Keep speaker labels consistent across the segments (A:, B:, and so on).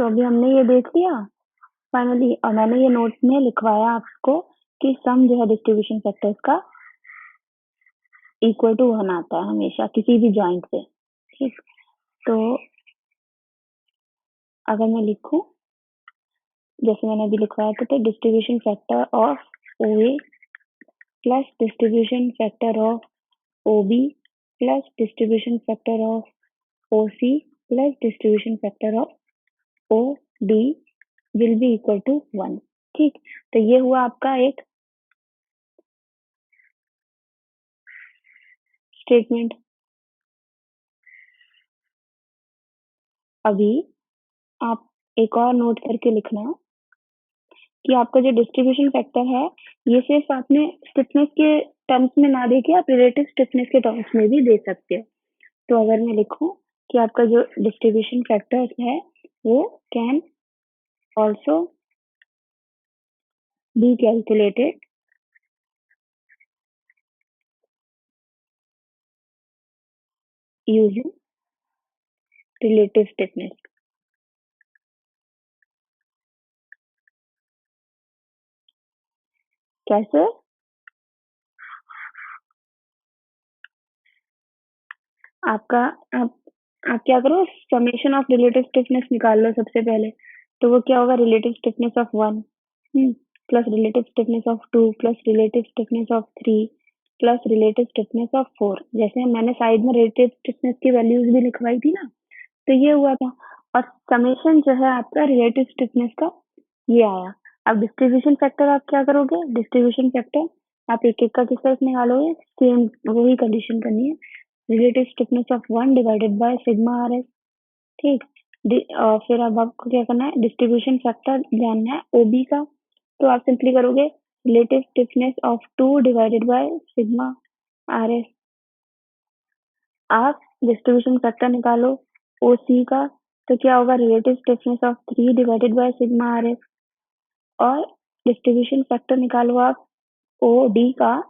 A: तो अभी हमने ये देख लिया फाइनली, और मैंने ये नोट में लिखवाया आपको कि सम जो है डिस्ट्रीब्यूशन फैक्टर्स का इक्वल टू 1 आता है हमेशा किसी भी जॉइंट से। ठीक, तो अगर मैं लिखूं जैसे मैंने अभी लिखवाया था, तो distribution factor of OA plus distribution factor of OB plus distribution factor of OC plus distribution factor of OD will be equal to 1। ठीक, तो ये हुआ आपका एक स्टेटमेंट। अभी आप एक और नोट करके लिखना कि आपका जो डिस्ट्रीब्यूशन फैक्टर है, ये सिर्फ आपने स्टिफनेस के टर्म्स में ना देके आप रिलेटिव स्टिफनेस के टर्म्स में भी दे सकते हो। तो अगर मैं लिखूं कि आपका जो डिस्ट्रीब्यूशन फैक्टर है वो can also be calculated using relative stiffness. कैसे? आपका आप आप क्या करो, समेशन ऑफ रिलेटिव स्टिफनेस निकाल लो सबसे पहले। तो वो क्या होगा, relative stiffness of 1 plus relative stiffness of 2 plus relative stiffness of 3 plus relative stiffness of 4। जैसे मैंने साइड में रिलेटिव स्टिफनेस की वैल्यूज भी लिखवाई थी ना, तो ये हुआ था। और समेशन जो है आपका रिलेटिव स्टिफनेस का ये आया। अब डिस्ट्रीब्यूशन फैक्टर आप क्या करोगे, डिस्ट्रीब्यूशन फैक्टर आप एक एक का किस तरह से निकालोगे, सेम वही कंडीशन करनी है, relative stiffness of 1 divided by sigma R S. ठीक, फिर अब आपको क्या करना है, डिस्ट्रीब्यूशन फैक्टर जानना है ओबी का। तो आप सिंपली करोगे relative stiffness of 2 divided by sigma R S. आप डिस्ट्रीब्यूशन फैक्टर निकालो ओसी का, तो क्या होगा, relative stiffness of 3 divided by sigma R S. और डिस्ट्रीब्यूशन फैक्टर निकालो आप ओडी का,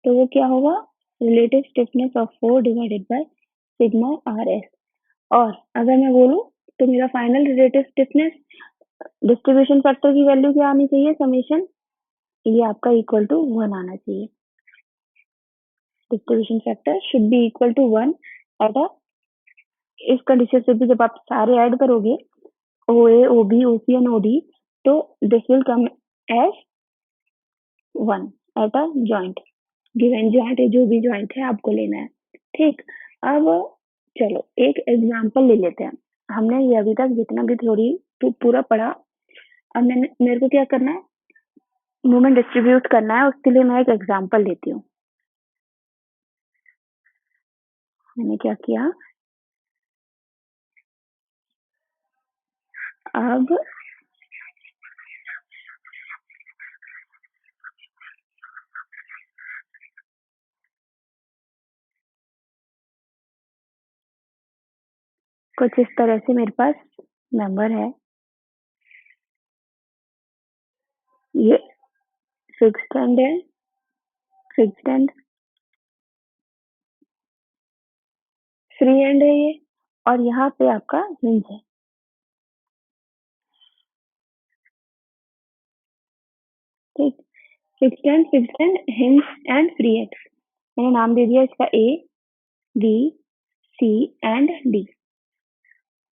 A: तो वो क्या होगा, relative stiffness of 4 divided by sigma R S. और अगर मैं बोलूं तो मेरा final relative stiffness distribution factor की वैल्यू क्या आनी चाहिए, समेशन ये आपका इक्वल टू 1 आना चाहिए। Distribution factor should be equal to 1 at a, इस कंडीशन से भी जब आप सारे ऐड करोगे OA OB OC and OD, तो this will come as 1 at a joint, given joint है, जो भी जॉइंट है आपको लेना है। ठीक, अब चलो एक एग्जांपल ले लेते हैं। हमने ये अभी तक जितना भी थ्योरी पूरा पढ़ा, अब मेरे को क्या करना है, मोमेंट डिस्ट्रीब्यूट करना है। उसके लिए मैं एक एग्जांपल लेती हूँ। मैंने क्या किया, अब कुछ इस तरह से मेरे पास नंबर है, ये फिक्स्ड एंड है, फिक्स्ड एंड फ्री एंड है ये, और यहाँ पे आपका हिंज है। ठीक, fixed and hinge and free and, मैंने नाम दे दिया इसका A B C and D,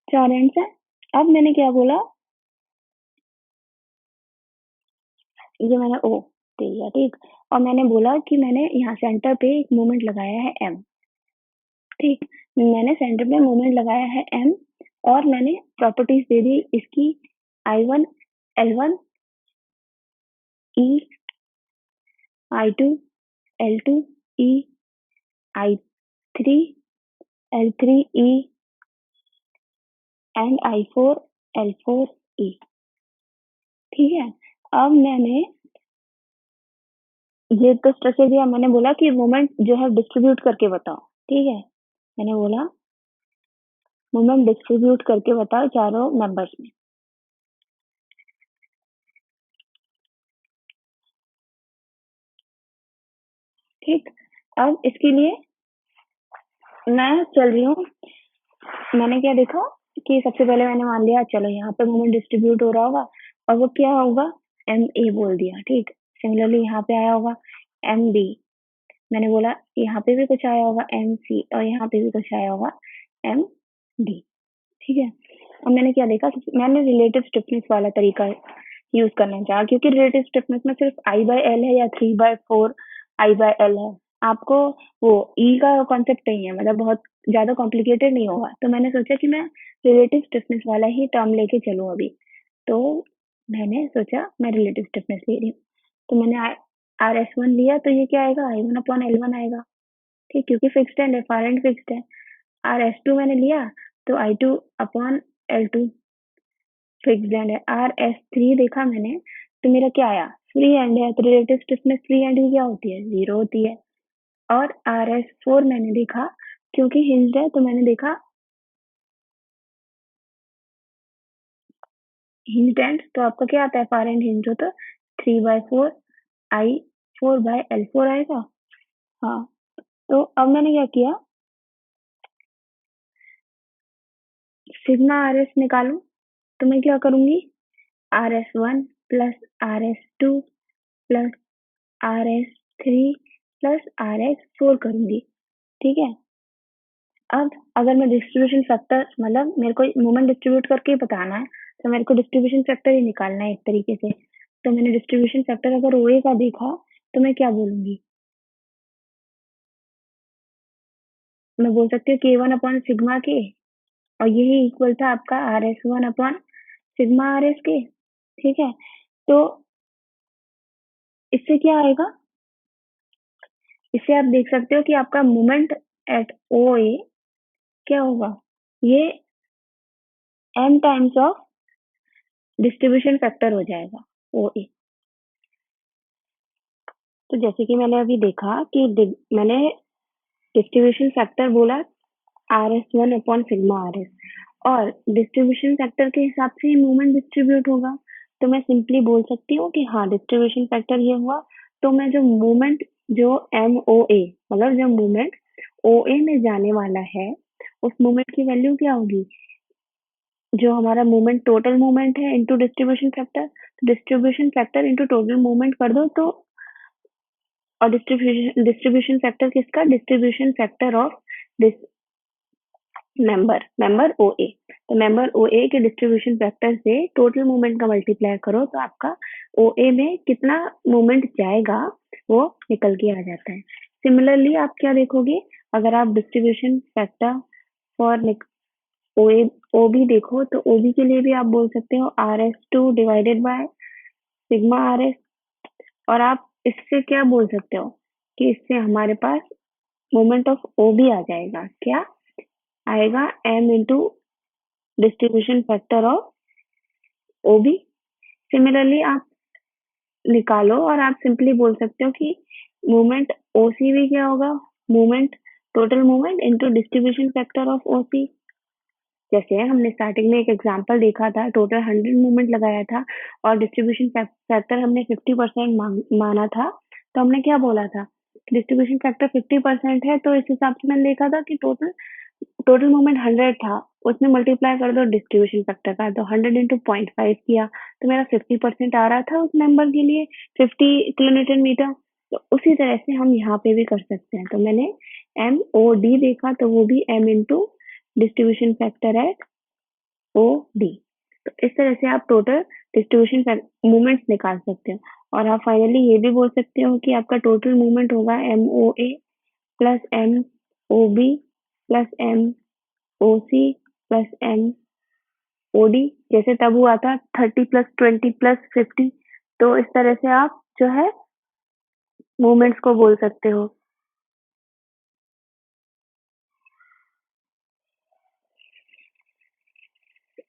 A: 4 ends है। अब मैंने क्या बोला, ये मैंने O दे दिया। ठीक, और मैंने बोला कि मैंने यहाँ सेंटर पे एक मोमेंट लगाया है M। ठीक, मैंने सेंटर पे मोमेंट लगाया है M, और मैंने प्रॉपर्टीज दे दी इसकी I1 L1 E I2 L2 E I3 L3 E and I4 L4 E। ठीक है, अब मैंने ये तो स्ट्रक्चर दिया, मैंने बोला कि मोमेंट जो है डिस्ट्रीब्यूट करके बताओ। ठीक है, मैंने बोला मोमेंट डिस्ट्रीब्यूट करके बताओ चारों मेंबर्स में। ठीक, अब इसके लिए मैं चल रही हूँ, मैंने क्या देखा कि सबसे पहले मैंने मान लिया चलो यहाँ पे मोमेंट डिस्ट्रीब्यूट हो रहा होगा और वो क्या होगा एम ए बोल दिया, ठीक। सिमिलरली यहाँ पे आया होगा एम बी, मैंने बोला यहाँ पे भी कुछ आया होगा एम सी और यहाँ पे भी कुछ आया होगा एम डी, ठीक है। अब मैंने क्या देखा कि मैंने रिलेटिव स्टिफनेस वाला तरीका यूज करना चाहा क्योंकि रिलेटिव स्टिफनेस में सिर्फ आई बाय एल है या 3/4 आई बाय एल है। आपको वो ई का कॉन्सेप्ट नहीं है, मतलब बहुत ज्यादा कॉम्प्लिकेटेड नहीं होगा। तो मैंने सोचा कि मैं रिलेटिव स्टिफनेस वाला ही टर्म लेके चलूं अभी। तो मैंने सोचा मैं रिलेटिव स्टिफनेस ले रही हूँ। तो मैंने RS1 लिया तो ये क्या आएगा I1/L1 आएगा, ठीक, क्योंकि फिक्स्ड है, डिफरेंट फिक्स्ड है। RS2 मैंने लिया तो I2/L2 फिक्स्ड एंड है। RS3 देखा मैंने तो मेरा क्या आया फ्री एंड है, तो रिलेटिव स्टिफनेस फ्री एंड की क्या होती है 0 होती है। और RS4 मैंने देखा क्योंकि हिंज्ड है तो मैंने देखा हिंज्ड एंड, तो आपका क्या आता है फार एंड हिंज हो तो 3/4 I4/L4 आएगा। हाँ, तो अब मैंने क्या किया सिग्मा RS निकालूं तो मैं क्या करूंगी RS1 plus RS2 plus RS3 plus RS4 करूंगी, ठीक है। अब अगर मैं डिस्ट्रीब्यूशन फैक्टर मतलब मेरे को मोमेंट डिस्ट्रीब्यूट करके ही बताना है तो मेरे को डिस्ट्रीब्यूशन फैक्टर ही निकालना है एक तरीके से। तो मैंने डिस्ट्रीब्यूशन फैक्टर अगर ओए का देखा तो मैं क्या बोलूंगी, मैं बोल सकती हूँ K1/सिग्मा के और यही इक्वल था आपका RS1/सिग्मा RS के, ठीक है। तो इससे क्या आएगा, इससे आप देख सकते हो कि आपका मोमेंट एट ओ ए क्या होगा, ये m times of distribution factor हो जाएगा ओ ए। तो जैसे कि मैंने अभी देखा कि मैंने डिस्ट्रीब्यूशन फैक्टर बोला RS1/सिग्मा RS और डिस्ट्रीब्यूशन फैक्टर के हिसाब से ही मूवमेंट डिस्ट्रीब्यूट होगा। तो मैं सिंपली बोल सकती हूँ कि हाँ डिस्ट्रीब्यूशन फैक्टर ये हुआ। तो मैं जो मूवमेंट जो MOA मतलब जो मूवमेंट OA में जाने वाला है उस मूवमेंट की वैल्यू क्या होगी, जो हमारा मूवमेंट टोटल मूवमेंट है into distribution factor, distribution factor into total movement कर दो तो, और डिस्ट्रीब्यूशन फैक्टर किसका, डिस्ट्रीब्यूशन फैक्टर ऑफ मेंबर ओ ए। तो मेंबर ओ ए के डिस्ट्रीब्यूशन फैक्टर से टोटल मूवमेंट का मल्टीप्लाई करो तो आपका ओ ए में कितना मूवमेंट जाएगा वो निकल के आ जाता है। सिमिलरली आप क्या देखोगे, अगर आप distribution factor for O A O B देखो तो ओ बी के लिए भी आप बोल सकते हो RS2/सिग्मा RS। और आप इससे क्या बोल सकते हो कि इससे हमारे पास मोमेंट ऑफ ओ बी आ जाएगा, क्या आएगा m into distribution factor of O B. Similarly आप निकालो और आप सिंपली बोल सकते हो कि मूवमेंट ओ सी भी क्या होगा, movement total movement into distribution factor of O C. जैसे हमने स्टार्टिंग में एक एग्जांपल देखा था, टोटल 100 मूवमेंट लगाया था और डिस्ट्रीब्यूशन फैक्टर हमने 50% माना था। तो हमने क्या बोला था, डिस्ट्रीब्यूशन फैक्टर 50% है तो इस हिसाब से मैंने देखा था कि टोटल टोटल मूवमेंट 100 था, उसमें मल्टीप्लाई कर दो डिस्ट्रीब्यूशन फैक्टर का, तो 100 इंटू 0.5 किया तो मेरा 50% आ रहा था उस नंबर के लिए 50 किलोमीटर मीटर। तो उसी तरह से हम यहाँ पे भी कर सकते हैं। तो मैंने MOD देखा तो वो भी m into distribution factor at OD। तो इस तरह से आप टोटल डिस्ट्रीब्यूशन मूवमेंट्स निकाल सकते हो। और आप फाइनली ये भी बोल सकते हो कि आपका टोटल मूवमेंट होगा MOA plus MOB plus MOC plus MOD, जैसे तब हुआ था 30 प्लस 20 प्लस 50। तो इस तरह से आप जो है मूवमेंट्स को बोल सकते हो।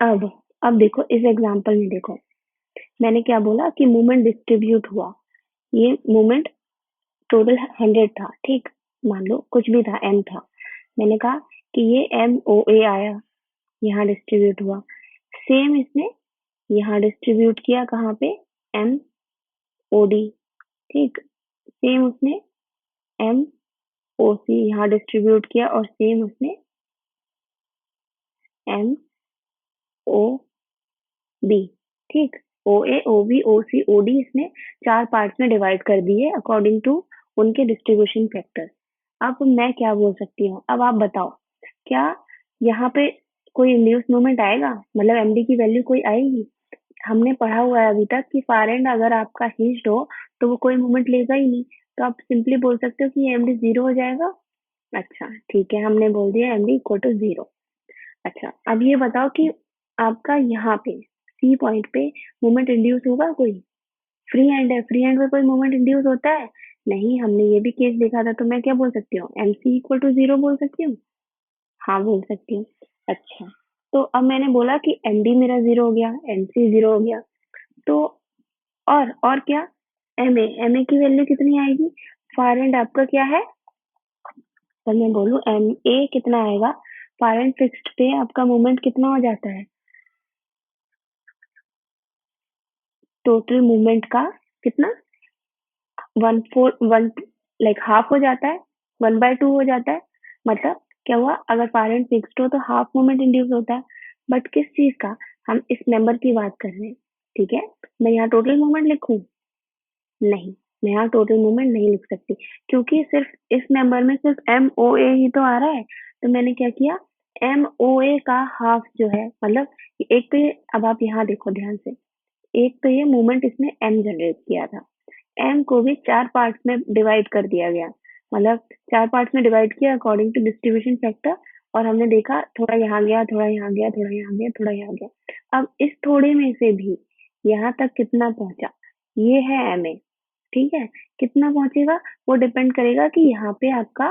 A: अब देखो इस एग्जांपल में देखो मैंने क्या बोला कि मूवमेंट डिस्ट्रीब्यूट हुआ, ये मूवमेंट टोटल 100 था, ठीक, मान लो कुछ भी था m था। मैंने कहा कि ये MOA आया यहाँ डिस्ट्रीब्यूट हुआ, सेम इसने यहाँ डिस्ट्रीब्यूट किया कहाँ पे MOD, ठीक, सेम उसने MOC यहाँ डिस्ट्रीब्यूट किया और सेम उसने ओ बी, ठीक। ओ A, O B, O C, O D इसने 4 पार्ट्स में डिवाइड कर दिए अकॉर्डिंग टू उनके डिस्ट्रीब्यूशन फैक्टर। अब मैं क्या बोल सकती हूँ? अब आप बताओ, क्या यहाँ पे कोई इंड्यूस मोमेंट आएगा? मतलब एमडी की वैल्यू कोई आएगी? हमने पढ़ा हुआ है अभी तक कि फार एंड अगर आपका हिंज्ड हो तो वो कोई मूवमेंट लेगा ही नहीं। तो आप सिंपली बोल सकते हो कि एमडी जीरो हो जाएगा। अच्छा, ठीक है, हमने बोल दिया एमडी इक्वल टू जीरो। अच्छा, अब ये बताओ कि आपका यहाँ पे सी पॉइंट पे मूवमेंट इंड्यूस होगा कोई? फ्री हैंड है, फ्री हैंड में कोई मूवमेंट इंड्यूस होता है? नहीं, हमने ये भी केस देखा था। तो मैं क्या बोल सकती हूँ? M C equal to zero बोल सकती हूँ। हाँ, बोल सकती हूँ। अच्छा, तो अब मैंने बोला कि एम डी मेरा जीरो हो गया, एम सी जीरो हो गया। तो और क्या? एम ए की वैल्यू कितनी आएगी? फार एंड आपका क्या है? तो मैं बोलूँ एम ए कितना आएगा? फार एंड फिक्स्ड पे आपका मूवमेंट कितना हो जाता है? टोटल मूवमेंट का कितना? One four one, like half हो जाता है, वन बाय टू हो जाता है। मतलब क्या हुआ? अगर फार एंड फिक्स्ड हो तो हाफ मूवमेंट इंड्यूस होता है। बट किस चीज का? हम इस मेंबर की बात कर रहे हैं। ठीक है, मैं यहाँ टोटल मूवमेंट लिखूं? नहीं, मैं यहाँ टोटल मूवमेंट नहीं लिख सकती, क्योंकि सिर्फ इस मेंबर में सिर्फ एम ओ ए ही तो आ रहा है। तो मैंने क्या किया? एम ओ ए का हाफ जो है, मतलब एक तो ये, अब आप यहाँ देखो ध्यान से, एक तो ये मूवमेंट इसने एम जनरेट किया था। एम को भी 4 पार्ट्स में डिवाइड कर दिया गया। मतलब 4 पार्ट्स में डिवाइड किया अकॉर्डिंग टू डिस्ट्रीब्यूशन फैक्टर। और हमने देखा थोड़ा यहाँ गया, थोड़ा यहाँ गया, थोड़ा यहाँ गया, थोड़ा यहाँ गया। अब इस थोड़े में से भी यहाँ तक कितना पहुंचा? ये है एम ए। ठीक है, कितना पहुंचेगा वो डिपेंड करेगा कि यहाँ पे आपका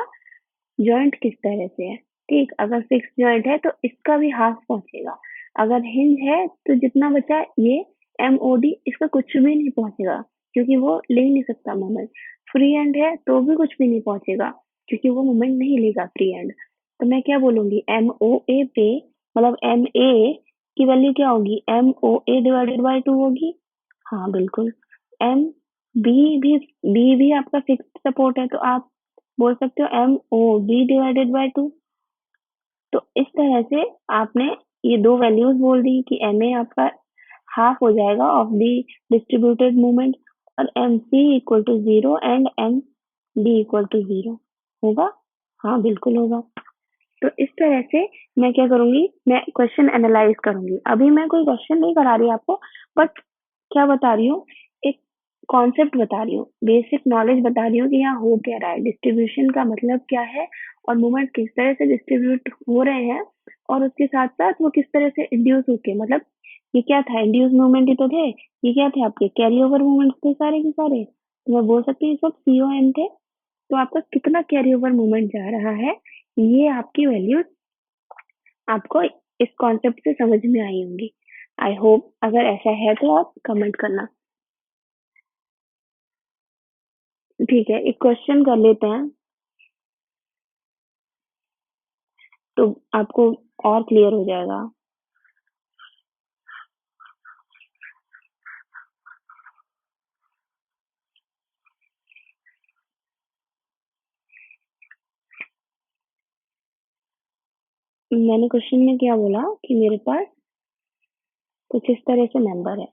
A: जॉइंट किस तरह से है। ठीक, अगर फिक्स जॉइंट है तो इसका भी हाफ पहुंचेगा। अगर हिंज है तो जितना बचा ये एम ओ डी, इसका कुछ भी नहीं पहुंचेगा, क्योंकि वो ले ही नहीं सकता मोमेंट। फ्री हैंड है तो भी कुछ भी नहीं पहुंचेगा, क्योंकि वो मोमेंट नहीं लेगा फ्री हैंड। तो मैं क्या बोलूंगी? एम ओ ए पे, मतलब एम ए की वैल्यू क्या होगी? M O A divided by two होगी। हाँ बिल्कुल। एम बी भी आपका फिक्स्ड सपोर्ट है, तो आप बोल सकते हो M O B divided by two. तो इस तरह से आपने ये दो वैल्यूज बोल दी कि एम ए आपका हाफ हो जाएगा ऑफ द डिस्ट्रीब्यूटेड मूवमेंट, और M C equal to zero and M D equal to zero होगा। हाँ बिल्कुल होगा। तो इस तरह से मैं क्या करूंगी? मैं क्वेश्चन एनालाइज करूंगी। अभी मैं कोई क्वेश्चन नहीं करा रही आपको, बट क्या बता रही हूँ, एक कॉन्सेप्ट बता रही हूँ, बेसिक नॉलेज बता रही हूँ कि यहाँ हो क्या रहा है, डिस्ट्रीब्यूशन का मतलब क्या है, और मूवमेंट किस तरह से डिस्ट्रीब्यूट हो रहे हैं, और उसके साथ साथ वो किस तरह से इंड्यूस होके, मतलब ये क्या था? इंड्यूस मूवमेंट ही तो थे। ये क्या थे? आपके कैरी ओवर मूवमेंट थे सारे के सारे। तो मैं बोल सकती हूँ ये सब सीओएम थे। तो आपका कितना कैरी ओवर मूवमेंट जा रहा है, ये आपकी वैल्यू आपको इस कॉन्सेप्ट से समझ में आई होंगी। आई होप, अगर ऐसा है तो आप कमेंट करना। ठीक है, एक क्वेश्चन कर लेते हैं तो आपको और क्लियर हो जाएगा। मैंने क्वेश्चन में क्या बोला कि मेरे पास कुछ इस तरह से मेंबर है।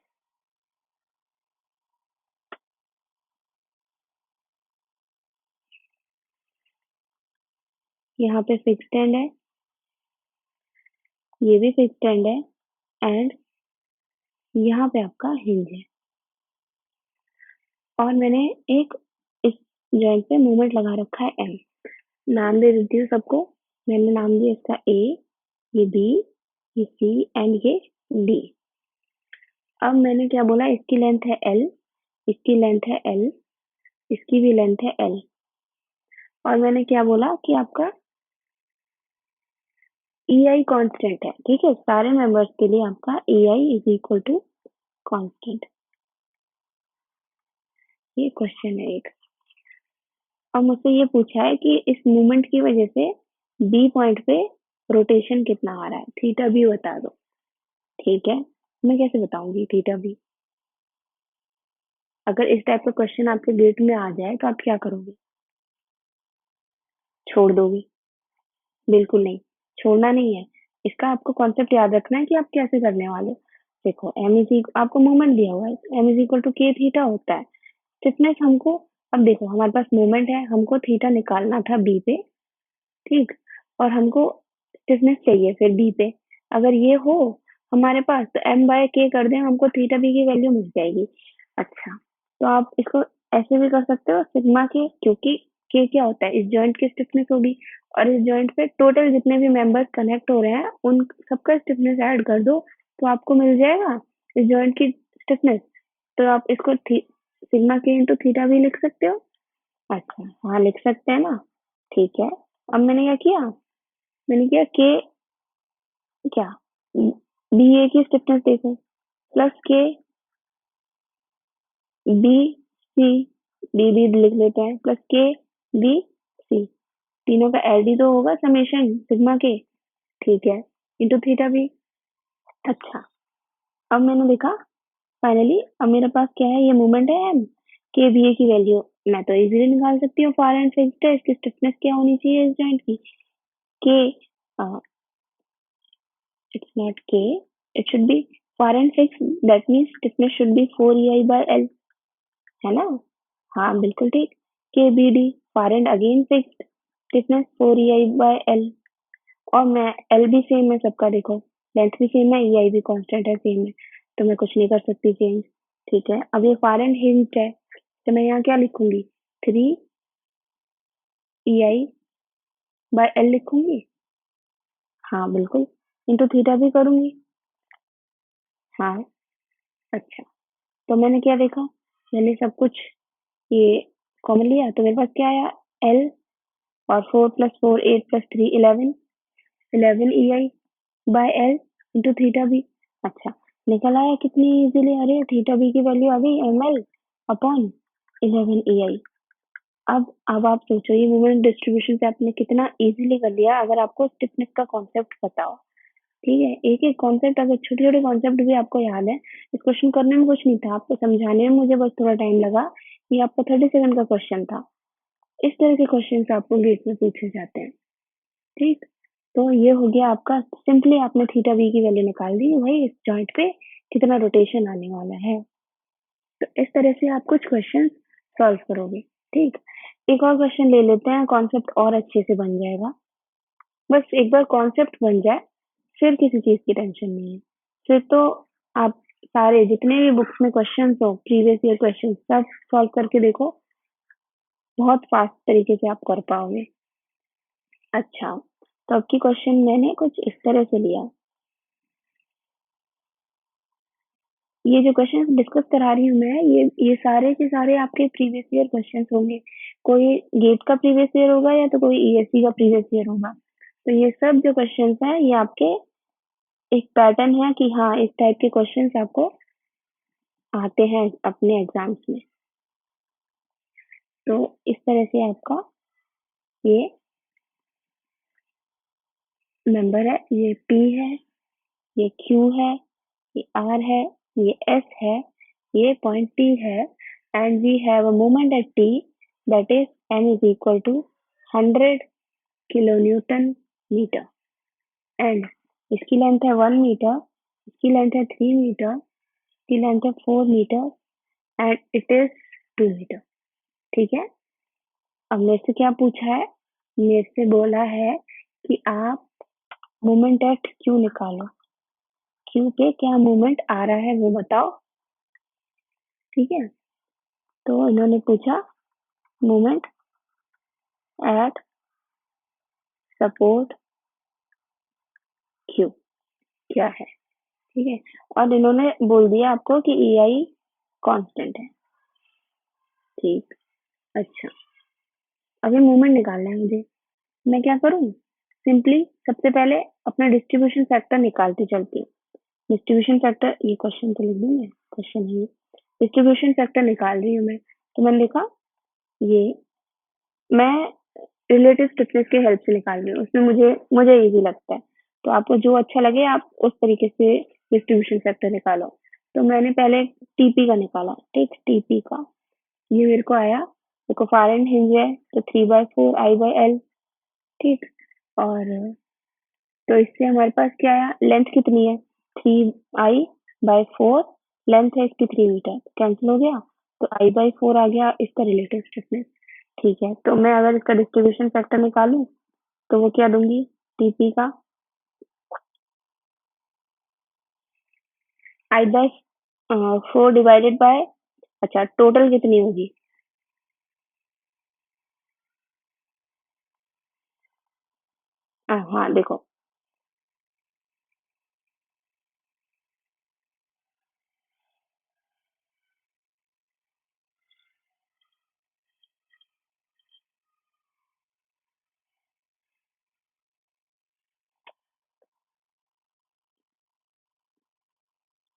A: यहाँ पे फिक्स्ड एंड है, ये भी फिक्स्ड एंड है, एंड यहाँ पे आपका हिंज है। और मैंने एक इस जॉइंट पे मूवमेंट लगा रखा है एम। नाम दे देती हूँ सबको। मैंने नाम दिया इसका ए, ये बी, ये सी एंड ये डी। अब मैंने क्या बोला? इसकी लेंथ है एल, इसकी लेंथ है एल, इसकी भी लेंथ है एल। और मैंने क्या बोला कि आपका ई आई कॉन्स्टेंट है। ठीक है, सारे मेंबर्स के लिए आपका ई I is equal to constant. ये क्वेश्चन है एक। और मुझसे ये पूछा है कि इस मूवमेंट की वजह से बी पॉइंट पे रोटेशन कितना आ रहा है, थीटा बी बता दो। ठीक है, मैं कैसे बताऊंगी थीटा बी? अगर इस टाइप का क्वेश्चन आपके गेट में आ जाए तो आप क्या करोगे? छोड़ दोगे? बिल्कुल नहीं, छोड़ना नहीं है। इसका आपको कॉन्सेप्ट याद रखना है कि आप कैसे करने वाले हो। देखो आपको मोमेंट दिया हुआ है, m is equal to k theta होता है। स्टिफनेस हमको, अब देखो हमारे पास मोमेंट है, हमको थीटा निकालना था बी पे, ठीक, और हमको स्टिफनेस चाहिए फिर बी पे। अगर ये हो हमारे पास तो m बाय k कर दें, हमको थीटा बी की वैल्यू मिल जाएगी। अच्छा, तो आप इसको ऐसे भी कर सकते हो सिग्मा के, क्योंकि k क्या होता है, इस जॉइंट की स्टिफनेस होगी, और इस जॉइंट पे टोटल जितने भी मेंबर्स कनेक्ट हो रहे हैं उन सबका स्टिफनेस ऐड कर दो, तो आपको मिल जाएगा इस जॉइंट की स्टिफनेस। तो आप इसको सिग्मा के इंटू थीटा भी लिख सकते हो। अच्छा, हाँ लिख सकते हैं ना, ठीक है। अब मैंने क्या किया, मैंने किया के, क्या, बी ए की स्टिफनेस देखो, प्लस के बी सी, डी बी लिख लेते हैं, प्लस के बी सी, तीनों का एड ही तो होगा समेशन सिग्मा के, ठीक है, इंटू थीटा भी। अच्छा, अब मैंने लिखा फाइनली, अब मेरे पास क्या है, ये मोमेंट है एम, के बी ए की वैल्यू मैं तो इजीली निकाल सकती हूँ, फार एंड फिक्स्ड है, इसकी स्टिफनेस क्या होनी चाहिए इस जॉइंट की, के, it's not k, it should be far and fixed, that means stiffness should be 4ei by l, है ना? हाँ बिल्कुल ठीक। K B D far end again fixed, stiffness 4ei by l, और मैं एल भी सेम है सबका, देखो लेंथ भी सेम है, ई आई भी कांस्टेंट है, सेम है, तो मैं कुछ नहीं कर सकती चेंज, ठीक है। अब ये फार एंड हिंज्ड है, तो मैं यहाँ क्या लिखूंगी, 3ei by l लिखूंगी, हाँ बिल्कुल, इंटू थीटा भी करूंगी, हाँ। अच्छा, तो मैंने क्या देखा, मैंने सब कुछ ये कॉमन लिया, तो मेरे पास क्या आया, एल, और 4 + 4 8 + 3 11, 11 E I by L into theta B. अच्छा, निकल आया कितनी इजीली, अरे थीटा बी की वैल्यू आ गई M L upon 11 E I. अब आप सोचो ये मोमेंट डिस्ट्रीब्यूशन से आपने कितना इजीली कर लिया, अगर आपको स्टिफनेस का कॉन्सेप्ट पता हो, ठीक है। एक एक कॉन्सेप्ट, अगर छोटे छोटे कॉन्सेप्ट भी आपको याद है, इस क्वेश्चन करने में कुछ नहीं था, आपको समझाने में मुझे बस थोड़ा टाइम लगा, ये आपका 30 सेकंड का क्वेश्चन था। इस तरह के क्वेश्चन आपको गेट में पूछे जाते हैं, ठीक। तो ये हो गया आपका, सिंपली आपने थीटा बी की वैल्यू निकाल दी, भाई इस जॉइंट पे कितना रोटेशन आने वाला है। तो इस तरह से आप कुछ क्वेश्चन सॉल्व करोगे, ठीक। एक और क्वेश्चन ले लेते हैं, कॉन्सेप्ट और अच्छे से बन जाएगा। बस एक बार कॉन्सेप्ट बन जाए, फिर किसी चीज की टेंशन नहीं है, फिर तो आप सारे जितने भी बुक्स में क्वेश्चंस हो, प्रीवियस ईयर क्वेश्चन सब सॉल्व करके देखो, बहुत फास्ट तरीके से आप कर पाओगे। अच्छा, तो अब की क्वेश्चन मैंने कुछ इस तरह से लिया, ये जो क्वेश्चन डिस्कस करा रही हूँ मैं, ये सारे के सारे आपके प्रीवियस ईयर क्वेश्चंस होंगे, कोई गेट का प्रीवियस ईयर होगा या तो कोई ईएससी का प्रीवियस ईयर होगा। तो ये सब जो क्वेश्चंस हैं ये आपके एक पैटर्न है कि हाँ इस टाइप के क्वेश्चंस आपको आते हैं अपने एग्जाम्स में। तो इस तरह से आपका ये नंबर है, ये P है, ये Q है, ये R है, ये S है, ये पॉइंट T है, and we have a moment at T that is m is equal to 100 kilonewton metre, and इसकी लेंथ है 1 मीटर, इसकी लेंथ है 3 मीटर, इसकी लेंथ है 4 metre, and it is 2 metre, ठीक है। अब मेरे से क्या पूछा है, मेरे से बोला है कि आप मोमेंट एट क्यू निकालो, क्यू पे क्या मोमेंट आ रहा है वो बताओ, ठीक है। तो इन्होंने पूछा मोमेंट एट सपोर्ट क्यू क्या है, ठीक है, और इन्होंने बोल दिया आपको कि ई आई कॉन्स्टेंट है, ठीक। अच्छा, अभी मोमेंट निकालना है मुझे, मैं क्या करूँ, सिंपली सबसे पहले अपना डिस्ट्रीब्यूशन फैक्टर निकालती चलती हूँ। डिस्ट्रीब्यूशन फैक्टर, ये क्वेश्चन तो लिख दूँ मैं, क्वेश्चन है ये, डिस्ट्रीब्यूशन फैक्टर निकाल रही हूँ मैं, तो मैंने लिखा ये, मैं रिलेटिव स्टिफनेस की हेल्प से निकाल रही हूँ, उसमें मुझे मुझे इजी लगता है, तो आपको जो अच्छा लगे आप उस तरीके से डिस्ट्रीब्यूशन फैक्टर निकालो। तो मैंने पहले टीपी का निकाला, ठीक, टीपी का ये मेरे को आया, देखो फार एंड हिंज है तो 3/4 आई बाई एल, ठीक, और तो इससे हमारे पास क्या आया, लेंथ कितनी है 3i/4, लेंथ है इसकी 3 मीटर, कैंसिल हो गया तो i/4 आ गया इसका रिलेटिव स्टिफनेस। ठीक है, तो मैं अगर इसका डिस्ट्रीब्यूशन फैक्टर निकालूं तो वो क्या दूंगी, टीपी का i/4 डिवाइडेड बाय, अच्छा टोटल कितनी होगी, हाँ देखो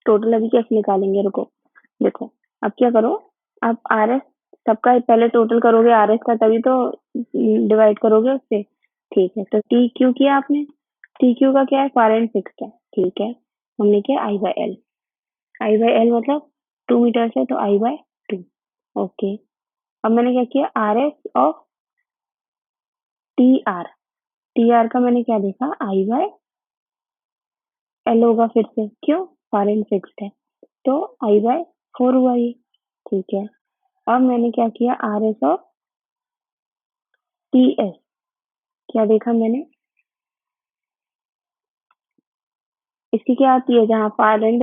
A: टोटल अभी कैसे निकालेंगे, रुको, देखो अब क्या करो, आप आर एस सबका पहले टोटल करोगे आर एस का, तभी तो डिवाइड करोगे उससे। ठीक है, तो टी क्यू किया आपने, टी क्यू का क्या है, फार एंड फिक्स है। ठीक है, हमने किया आई/एल, आई/एल मतलब 2 मीटर है तो I/2। ओके, अब मैंने क्या किया, R S of T R, T R का मैंने क्या देखा, I/L होगा फिर से, क्यों, फार एंड फिक्स्ड है, तो I/4 हुआ ये। ठीक है, अब मैंने क्या किया, R S of T S, क्या देखा मैंने, इसकी क्या आती है, जहाँ फार एंड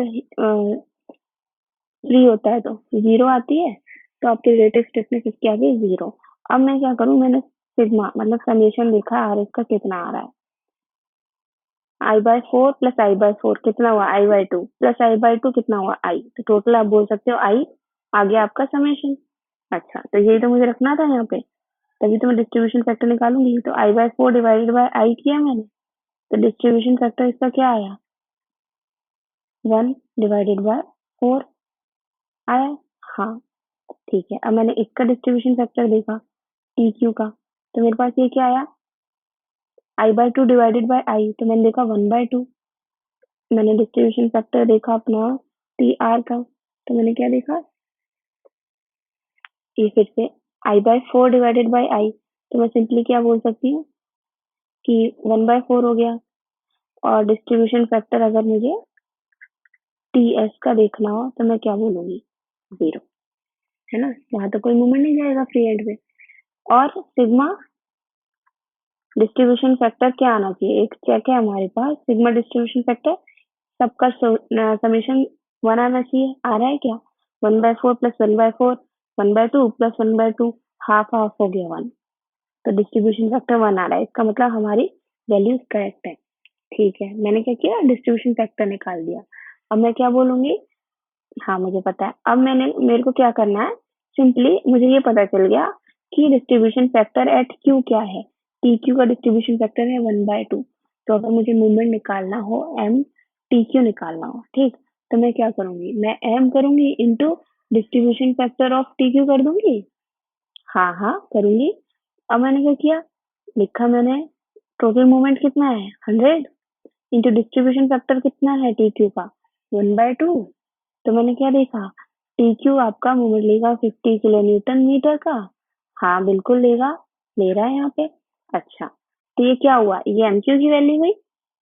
A: फ्री होता है तो जीरो आती है, तो आपकी रिलेटिव स्टिफनेस इसकी आ गई जीरो। अब मैं क्या करूँ, मैंने सिग्मा मतलब समेशन देखा आर एस का कितना आ रहा है, I/4 प्लस I/4 कितना हुआ, I/2 प्लस I/2 कितना हुआ, I, तो टोटल आप बोल सकते हो I आ गया आपका समेशन। अच्छा, तो यही तो मुझे रखना था यहाँ पे, तभी तो मैं डिस्ट्रीब्यूशन फैक्टर निकालूंगी, तो I/4 डिवाइडेड बाय I किया मैंने, तो डिस्ट्रीब्यूशन फैक्टर इसका क्या आया, 1/4 आया। हाँ, ठीक है, अब मैंने इसका डिस्ट्रीब्यूशन फैक्टर देखा टी क्यू का, तो मेरे पास ये क्या आया, I/2 डिवाइडेड बाय I, तो मैंने देखा 1/2। मैंने डिस्ट्रीब्यूशन फैक्टर देखा अपना टी आर का, तो मैंने क्या देखा, ये फिर से I/4 डिवाइडेड बाय I, तो मैं सिंपली क्या बोल सकती हूँ कि 1/4 हो गया। और डिस्ट्रीब्यूशन फैक्टर अगर मुझे टी एस का देखना हो तो मैं क्या बोलूंगी, जीरो, है ना, वहां तो कोई मूवमेंट नहीं जाएगा फ्री एंड में। और सिग्मा डिस्ट्रीब्यूशन फैक्टर क्या आना चाहिए, एक चेक है हमारे पास, सिग्मा डिस्ट्रीब्यूशन फैक्टर सबका समीशन 1 आना चाहिए, आ रहा है क्या, 1/4 प्लस 1/4, 1/2 प्लस 1/2, हाफ हाफ हो गया 1, तो डिस्ट्रीब्यूशन फैक्टर 1 आ रहा है, इसका मतलब हमारी वैल्यूज करेक्ट है। ठीक है, मैंने क्या किया, डिस्ट्रीब्यूशन फैक्टर निकाल दिया। अब मैं क्या बोलूंगी, हाँ मुझे पता है, अब मैंने मेरे को क्या करना है, सिंपली मुझे ये पता चल गया कि डिस्ट्रीब्यूशन फैक्टर एट क्यू क्या है, टी क्यू का डिस्ट्रीब्यूशन फैक्टर है 1/2। तो अगर मुझे मूवमेंट निकालना हो, एम टी क्यू निकालना हो, ठीक, तो मैं क्या करूंगी, मैं एम करूंगी into distribution factor of T Q कर दूंगी। हाँ हाँ करूंगी। अब मैंने क्या किया, लिखा मैंने, टोटल मूवमेंट कितना है 100 इंटू डिस्ट्रीब्यूशन फैक्टर कितना है टी क्यू का 1/2। तो मैंने क्या देखा, टी क्यू आपका मूवमेंट लेगा 50 किलो न्यूटन मीटर का, हाँ बिल्कुल लेगा, ले रहा है यहाँ पे। अच्छा, तो ये क्या हुआ, ये एम क्यू की वैल्यू हुई,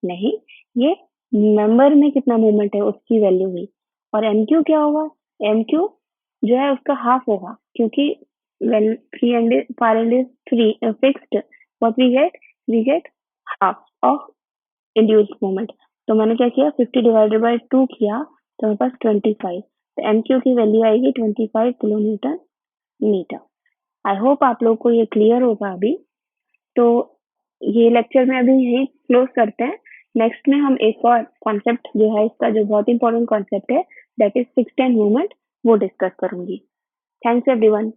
A: नहीं, ये मेंबर में कितना मूवमेंट है उसकी वैल्यू हुई। और एम क्यू क्या होगा, एम क्यू जो है उसका हाफ होगा, क्योंकि when free and far end is free fixed, what we get half of induced moment। तो मैंने क्या किया, 50 डिवाइडेड बाय 2 किया, तो मेरे पास 25, तो एम क्यू की वैल्यू आएगी 25 kilo newton metre. I hope आप लोग को ये क्लियर होगा अभी। तो ये लेक्चर में अभी यही क्लोज करते हैं। नेक्स्ट में हम एक और कॉन्सेप्ट जो है इसका, जो बहुत इंपॉर्टेंट कॉन्सेप्ट है, that is fixed and movement, वो डिस्कस करूंगी। Thanks everyone.